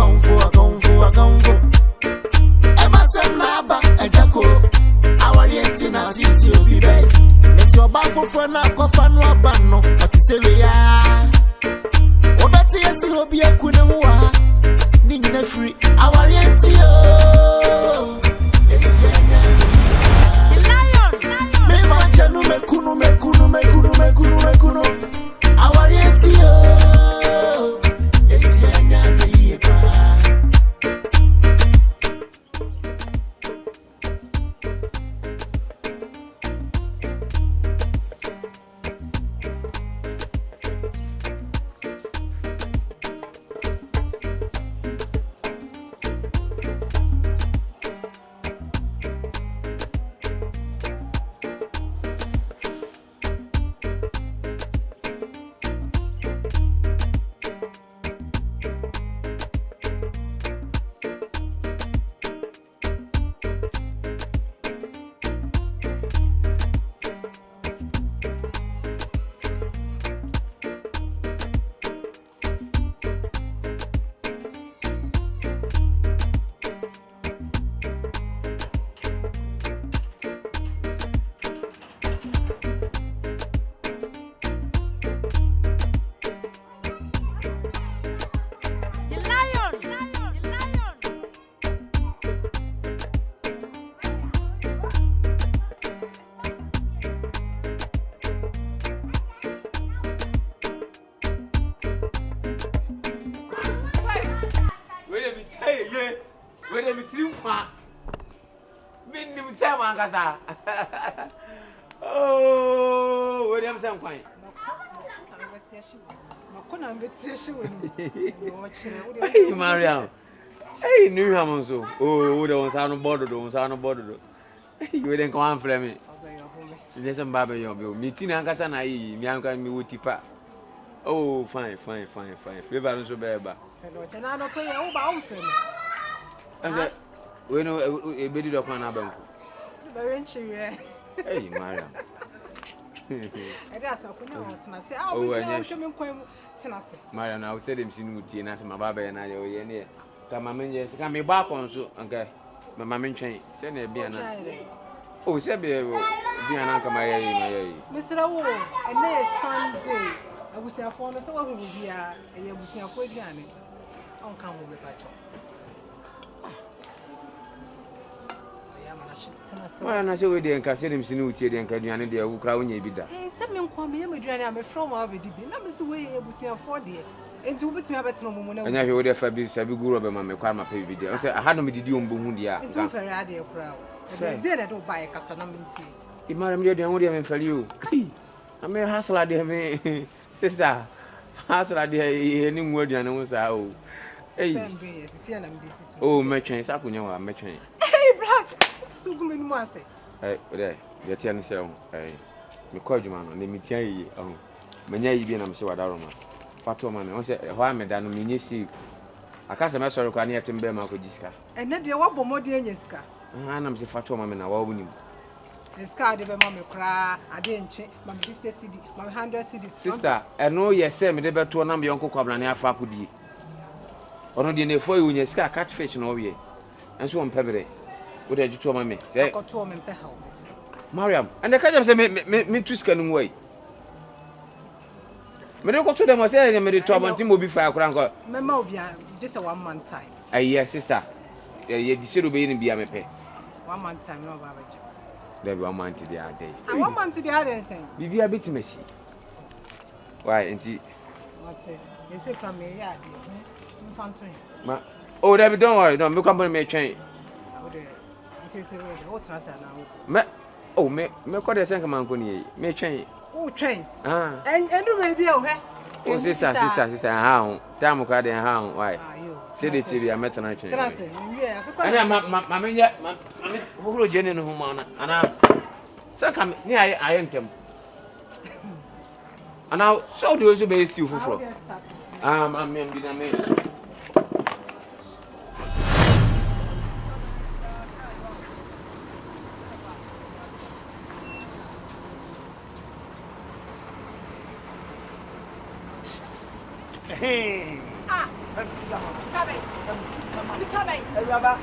akonfo. Emasem naba AGYA KOO. AWARE3 na titi obi bay. Nesi oba foforo na kofa no aba no. Otisere ya. Obeti yesi obi ekune huwa. Ni nyina free. AWARE3 yo. Mekunu AWARE3 yo. Esi anya ye pa. Where me trim ma. Me nim time ankasa. Oh, where am sam kwan. Makona betie shi woni. Hey Mariam. Hey new ham so. Oh, we don say no bodo do, say no bodo do. You dey come frɛ me. There's some baba yo be. Me tin ankasa na yi, me anka me wo tipa. Oh, fine. Flavor no so beba. Hello, tena no pay o ba o frɛ me. Ase we no e be di do kwan na banku. Be renchire. Hey Mariam. Ede asakunya o tena se a o bi tena me nkwan mu tena se. Mariam na o say dem sinu tie na se ma baba na ye o ye ne. Ka ma menje se ka me ba kon so anka ma me ntwen se na bia na. Oh, se be bia na anka ma ye. Misra wo ene Sunday. Abusiafo no se wa hu bia e abusiafo aduane. On kan ho be pacho. Why na se we dey nka se dem sinu utie dey nka aduane dey awu kra wonya bi da. Se me nkwa me aduane a me from abedi bi na me se we abusiafo dey. Enti wo betimi abetena mumu na. Anya hwe we dey fa bi sabi guru be ma me kwa ma pa bi dey. O se aha no me didi ombo hu dey a. Enti wo fere ade kra o. Dey na do buy kasa na me nti. Imara me dey aduane wo dey me fari o. Na me hasla dey me sister. Hasla dey ni nwu aduane wo sa o. Hey. Oh, me twen sa kunya wa me twen. Hey black. So go me no ase. Hey, ode, ye tia no se ho. Hey. Me ko adwuma no, na me tia yi ho. Manya yi bi na me se wada roma. Fato ma me, won se ho a me da no me nye si. Aka se me sori kwa na yetim be ma ko jiska. Ene de wa bomode anya sika. Ah, na me se fato ma me na wa wonim. Sika de be ma me kra, ade nche, ma 50 cedi, ma 100 cedi. Sister, eno ye se me de beto na me yonko kwabla na afa akodi. Ono de ne fo yi onya sika catfish no wie. Enso on pebere. Wo de juto ma me. Se ko to me mpe ha o. Mariam, and the kajam say me tu sika no way. Me de ko to dem say me de to abanti mo bi fa akura nko. Me ma obi just a 1 month time. Yes, sister. Ye di sedo be ni bia me pe. 1 month time no baba je. There be 1 month the other days. 1 month the other days. Bibia betimasi. Why enti? What say? You say from me ya dey. Ma, oh, David, don't worry, don't me come me train. Me call the same man koni me train. Oh, train. Ah. And do maybe oh Oh, sister, how? Time ko dey how? Why? Say the TV I met na train. And ma me who jene no huma na. Ana so come ni I entem. And now so do you be still for. I'm me bi na me. Hey. Ah, stop it. Baba,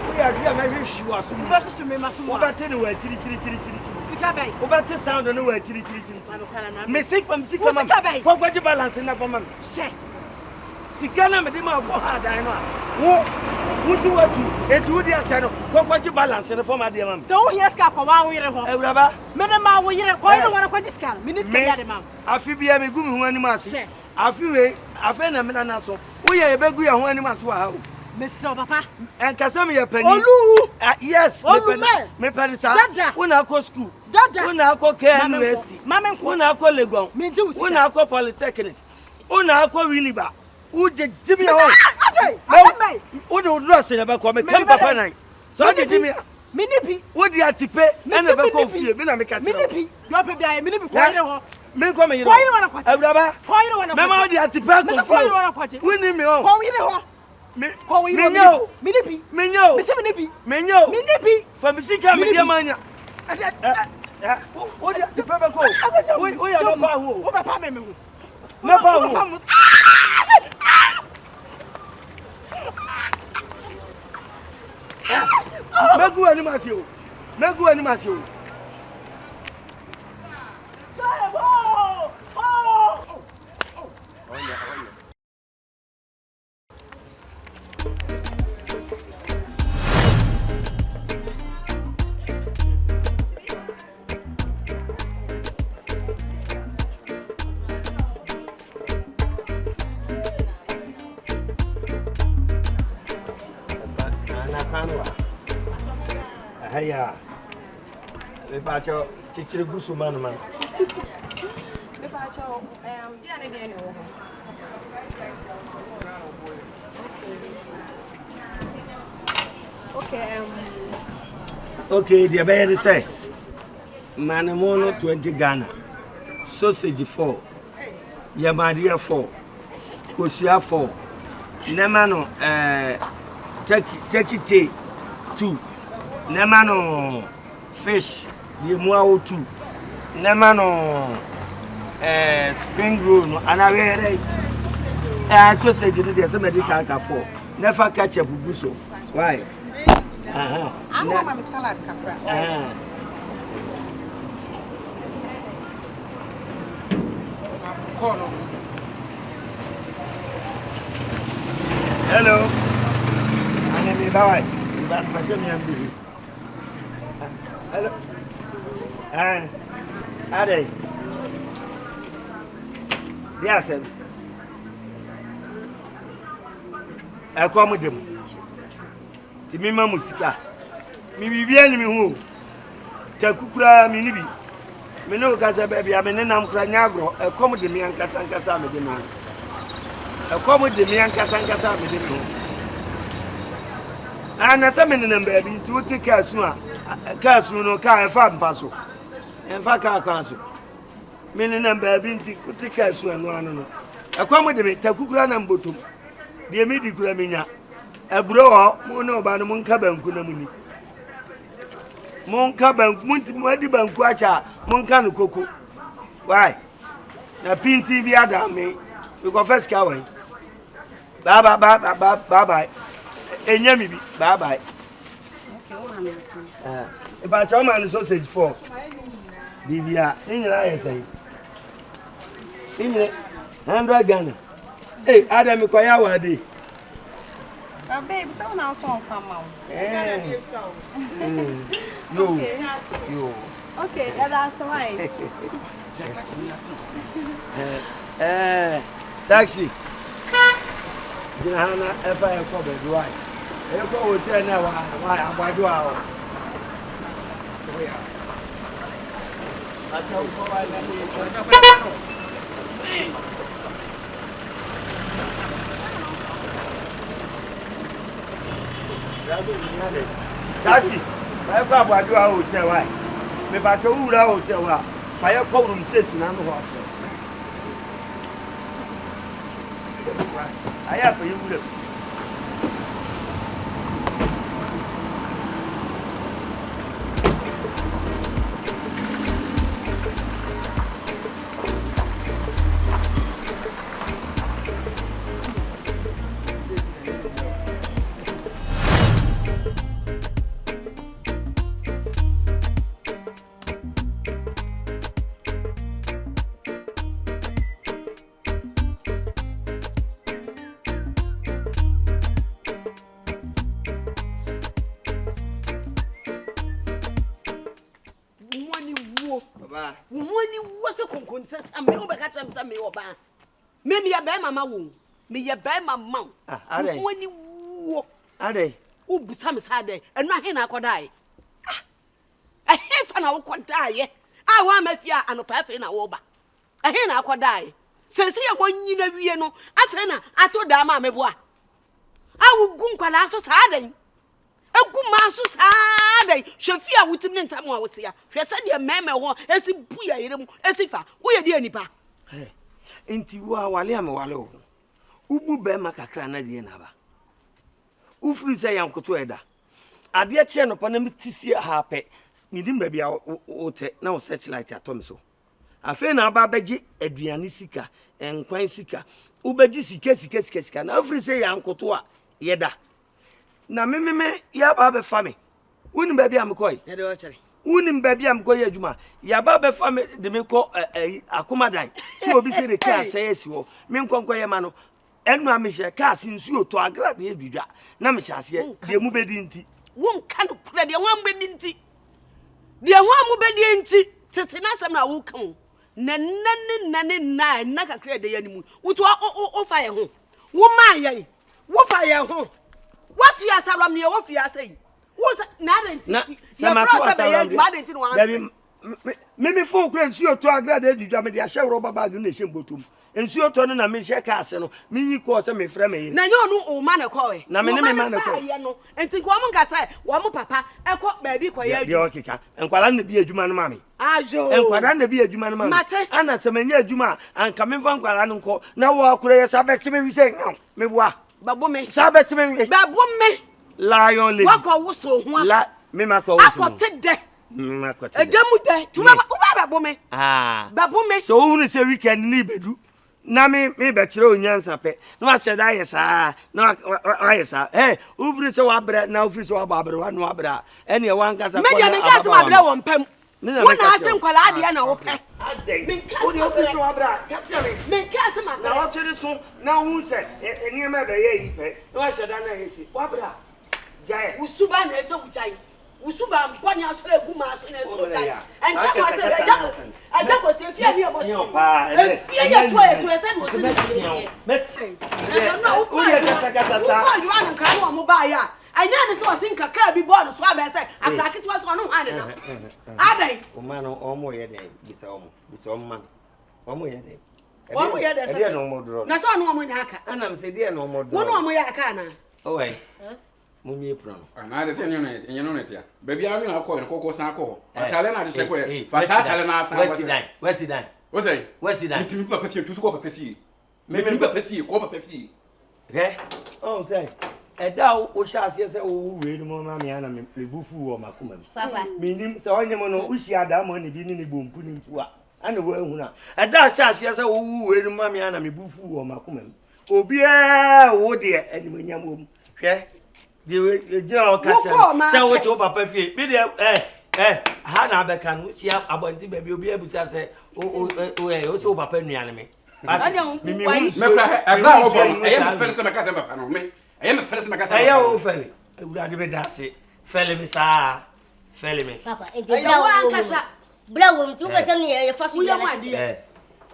we are here, maybe she was. Versus me, my food. Over 10 away, chili. Over 10 sound on the way, chili. Missing from Sikama. What you balance in that woman? Say, Sikana, Medima, go hard, I know. Who's you want to? It's would your channel. What you balance in the form of the man? So here's Kaka, we are home. Rubber, Madame, we are quite a one of this kind. Minister, I feel be a good one, you must say. I feel I find a man so. We are a big one, you must wow. Mr. Papa and Casamia Penny. Yes, me Parisa. When I go school, when I go care university, Mamma, when I go Lego, when I go polytechnic, when I go Winiba, who did Jimmy Hall? Who don't dress in about coming Papa night. So I get Jimmy. Minipi, what do you have to pay? And never go for you. Minipi, you're a Minipi, quite me come here. Quite a rubber, quite a one. Mamma, you have to pay. Winning me all. Menyo, Minipi, Menyo, Minipi, Menyo, Minipi, from Sika, Media Mania. What is the paper go? We are not power. What about me? No power. Magu animasio. Magu animasio. Haya, lepacho chichiri gusu man. Lepacho, okay, the bear say, Manamono 20 Ghana, sausage 4, Yamadia 4, Kosia 4, Nemano, take it 2. Nemano fish, the Muao 2. Nemano spring roll, and I so say there's a medical 4. Never catch up with Busso. Why? I'm going to salad capra. Hello. My name is Bawai. Hello. Are they? Yes, I come with them. Timima Musika. Me be enemy who. Takukura minibi. Me no kasa baby, I mean, I'm cranyagro. I come with me and Casancasa with them. I come with me and Casancasa with them. And as a minimum baby, to take care soon. Casu no car and farm passo. And Faka council. Minimum baby, take care soon. No. I come with me, Takukura and Botum. The immediate Gramina. A bro, Mono Banamon Cabin Kunamuni. Mon Cabin, Muntiban Quacha, Moncano Coco. Why? The Pinti Biada me, we go first cowing. Bye. Enyami bye bye. About your man sausage 4. Bibia, in your eyes, say. In your 100 Ghana. Hey, Adam Koyawa day. Babe, so now so from mom. You. Okay, that's why. Taxi. Jina efa ekọ be do ai. Ekọ hotel na wa agbado a o. Acha ko wa na ni. Taxi. Ba ekọ agbado a hotel wa. Me ba cho wura hotel wa. Fa ye ko room 6 na no ho. I have for you. Papa. Woni wose konkonte sam me obeka cham sam me oba. Me me ya be mama wo. Me ya be mama. Woni wo. Ade. Ubusa me sa de. Eno ahe na akodai. Ahe fa na wo kodai. A wa mafia anopa afi na wo ba. Ahe na akodai. Sese ye wonyina wie no afi na ato da ma meboa. Awu gu nkwala so sa adan. Egu ma so sa adan. Hwefi a wutim ne ntam a wotia. Hwe se de meme ho esi buya yerem esifa. Wo ye de anipa. Enti wo awale am wale wo. Ubu be makakra na de na ba. Ufri se yankoto eda. Ade che no pa na mitisie ha pe. Midim ba bia wo te na wo searchlight atom so. Afi na aba beji aduane sika, enkwan sika. Ubeji sika na ufri se yankoto a yeda. Na me ya ba be fa me. Woni ba bia mkoi. Ye de wo chere. Woni ba bia mkoi adwuma. Ya ba be fa me de me ko akomadan. So obi se de ka say esi wo. Me nkonko ye ma no. Enu amehye ka sinsu oto agra de edudwa. Na me hyase de mu bedi nti. Won kan kura de won bedi nti. De won mu bedi nti. Tete na sam na wo kan. Na kakra de yanimu. Wuto o fa ye ho. Wo ma ye. Wo fa ye ho. What you are salam ne wo fia say. Wo na renti. Ya bro say ye ma renti no wan. Me phone kura nsu oto agra de edudwa me de ahye rubber bag na ehye mbotum. Nsu oto no na me hye ka ase no. Me yi ko se me frɛ me. Na nyo no o ma na ko we. Na me ne me ma na ko. No. Enti ko mo nka say wo mo papa e ko ba bi ko ye adu. Ye okika. Enkwala na bi adwuma no ma me. Ajo. Enkwala na bi adwuma no ma me. Ana se manya adwuma anka me fa nkwala no nko. Na wo akura ye sa be me wi se nyam. Me boa. Babo me. Sa be me wi. Babo me. Lion lady. Wako wo so ho. La me mako wo so. Akote de. Akote. Ejamu de. Tuma babo me. Babo me. So who say weekend ni bedu. Na me be kire onyansa pe. Na wa se da yesa. Na wa yesa. Ufri se wa bre na ufri se wa ba bre wa no abra. Ene e wan kasa ko. Me de me ka se wa bre wo mpam. Wona ase nkwala ade na wo pe. Ade. Wo de ufri se wa bra. Ka ti me. Me ka se ma. Na wa kire so na hu se eni me be ye yi pe. Na wa se da na yesi. Wa bra. Jaye. Usuba na eso buchai. Usuba mpani asore egu ma aso na eso buchai. Enka ko se eja ko se fia ni obo. Fia ya to eso ese no se ni. Meti. No, o ye kasa. O you an kan wo mo ba ya. Anya ne so sin kakra bi ball so aba se atake to so no ane na. Adai. O ma no o mo ye den. Bisa o man. O mo ye den. O mo ye den se. E no mo dro. Na so no mo nya aka. Ana me se de no mo dro. Wo no mo ye aka na. O wai. Mumie pro no. Na de se enyo no tia. Baby a mi na akọ ko san akọ. Atale na de se ko e. Fa sa atale na asan. Where's it done? What say? Where's it done? Mitimi papa fie tu ko papa fie. Me papa fie ko papa fie. Okay? Oh say. Eda o sha se se o we ni mo ma me ana me bufu wo makoma mi. Papa. Minim se onye mo no o hia da mo ne bi ni bompu ni mpu a. Ana wo ehunu a. Eda sha se se o we ni mo ma ana me bufu wo makoma mi. Obi e wo de animonyam wo mu. Hwe. The general catcher. Say what your papa fee. Be there, ha na beka no sia abonti baby obi abusa say o so papa nuane me. Me kra agba obo. Ayem fere me kasa papa no me. Ayem fere me kasa. Aye o fere. Ewura de be dase. Fele me sa. Fele me. Papa, enti bra wo mtu pese no ye faso ya na.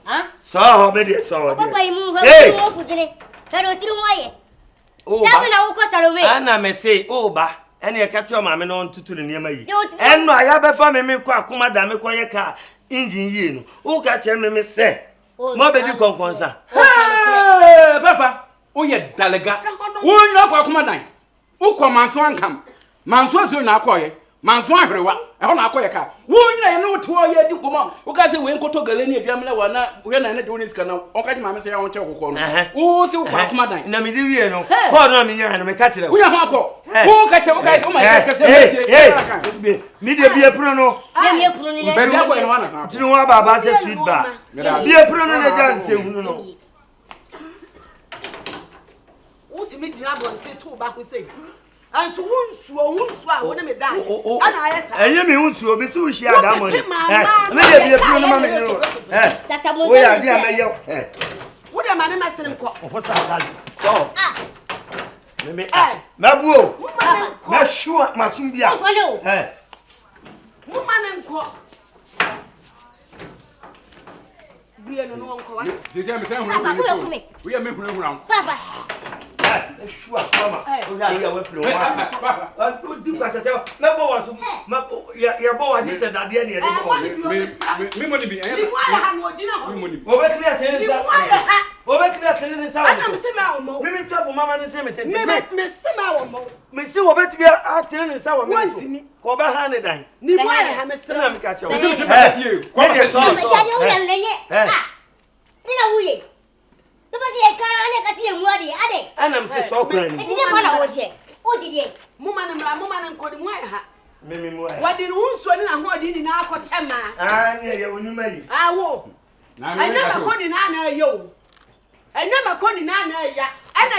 Ha? So ho be de so. Papa imu ho fudene. Karo tiri ho aye. Sabe na wo ko Salome. Ana me say o ba. Ene e ka ti o ma me no ntutu ne niam yi. Eno aya be fa me ko akoma da me ko ye ka engine yi no. O ka kire me say. Mo be di konkonsa. Papa, o ye dalega. Wo nya ko akoma dan. O ko manso ankam. Manso so na akoye. Manso ahrewa. E ho na akoye ka. Wo nya ye no to ye di komo. O ka se we nkoto gale ni abiamle wa na we na de woni sika na. O ka ti ma me say ya won che kokko no. O se wo ko akoma dan. Na me di wie no. Ko na me nya no me ka kire. Wo nya ho akọ. Wo ka che o ka se o ma ka se. Me de bie pro no. Bie pro ni na. Be dia ko e no na sa. Tinu wa baba se sweet ba. Bie pro no na jan se hunu no. Uti mi jira bonte to ba ko say. Anso wonsuo a wona me dan. Ana ayesa. Enye me wonsuo be se wo hia da mo ni. Me de bie pro no ma me ni. Sasa mo. Wo ya dia me yo. Wo de ma ne masere nko. Ofo sa dali. So. Me mabuo. Ma shua masum bia. Mu ma ne nko. We are no one call. This is me. We are me who Papa. Sure, Mama. Oh, yeah, you went through. Do Pastor. Number was your boy. I just said that the end. Me money be. Over to that. I'm Mama and Cemetery. Me see what better be out in sour. Want me? Cover Hanada. Ni why I have a slam catch you. And I'm so crying. What did you swing and what did in our Cochema? Ah, yeah, when you marry. I will. I never called in Anna, yo. I never called in Anna, ya. And I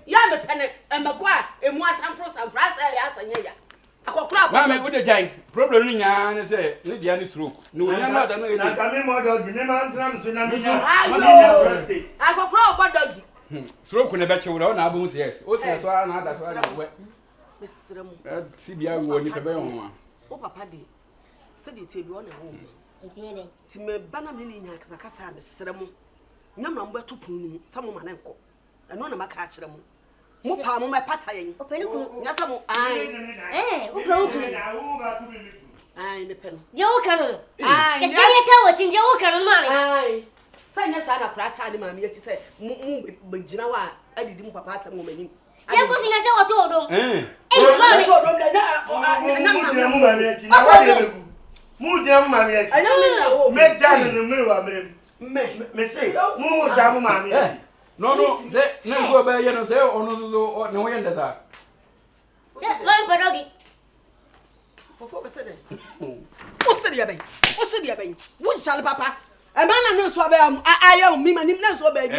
am a penny and Macquarie and was some frost and France. I got crap. Mamma with a giant. Probably, I say, Lydia is through. No, I'm not. I'm coming more dog. You never answer. I got crap, but doggy. Stroke on a batch of our bones, yes. Also, that's why I'm wet. Miss CBI won't need a bear one. Oh, Papa, said it to be on a home. To me, Banamini, Nakasa, Seramo. No number 2 pony, some of my uncle. And one of my catch them. Mupa, my patay. Yes, I the pen. Joe Canon. I tell it in Joe Canon money. I say, yes, I have mammy to say, but Jinawa, I didn't papa to woman. I was in a told them. I don't know. Make Jan in the mirror, me say, no, Jamu, mammy. No, never by you say, or no end of that. Learn for doggy. For 4%. What's the other? What's the other? What shall Papa? A man I know so I am me, my name is so bad.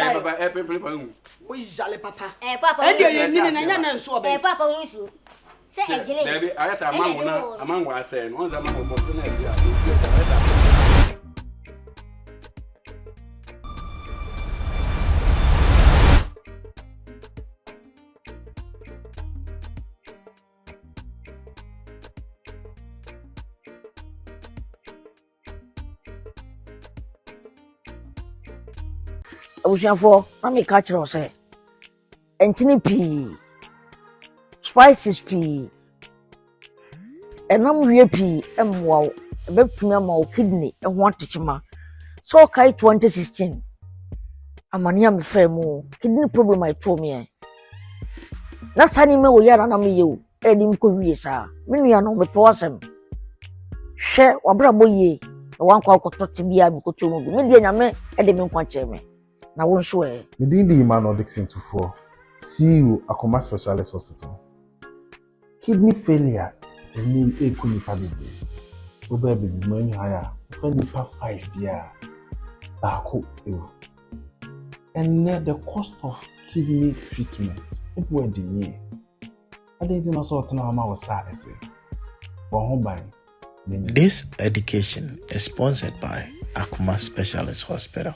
We shall Papa. Papa, and you're so bad. Papa wants you. Say, maybe I guess among what I said, once I'm on Ocean let me catch you say. Entini pea, spices pea, and pea, and wow, a bit kidney, and one tichima. So, Kai 2016. I'm a near frame, kidney problem I told me. That's animal we are on you, and him could be, sir. Many are no person. Share or braboye, one call to be able to move. Million and the moon na won show e within the Emmanuel Dixon to for CEO Akoma Specialist Hospital. Kidney failure eni ekuni pabebre oba baby money higher for nipa 5 bia baako ewu. And the cost of kidney treatment people the year I didn't know so na ma was sad say This education is sponsored by Akoma Specialist Hospital.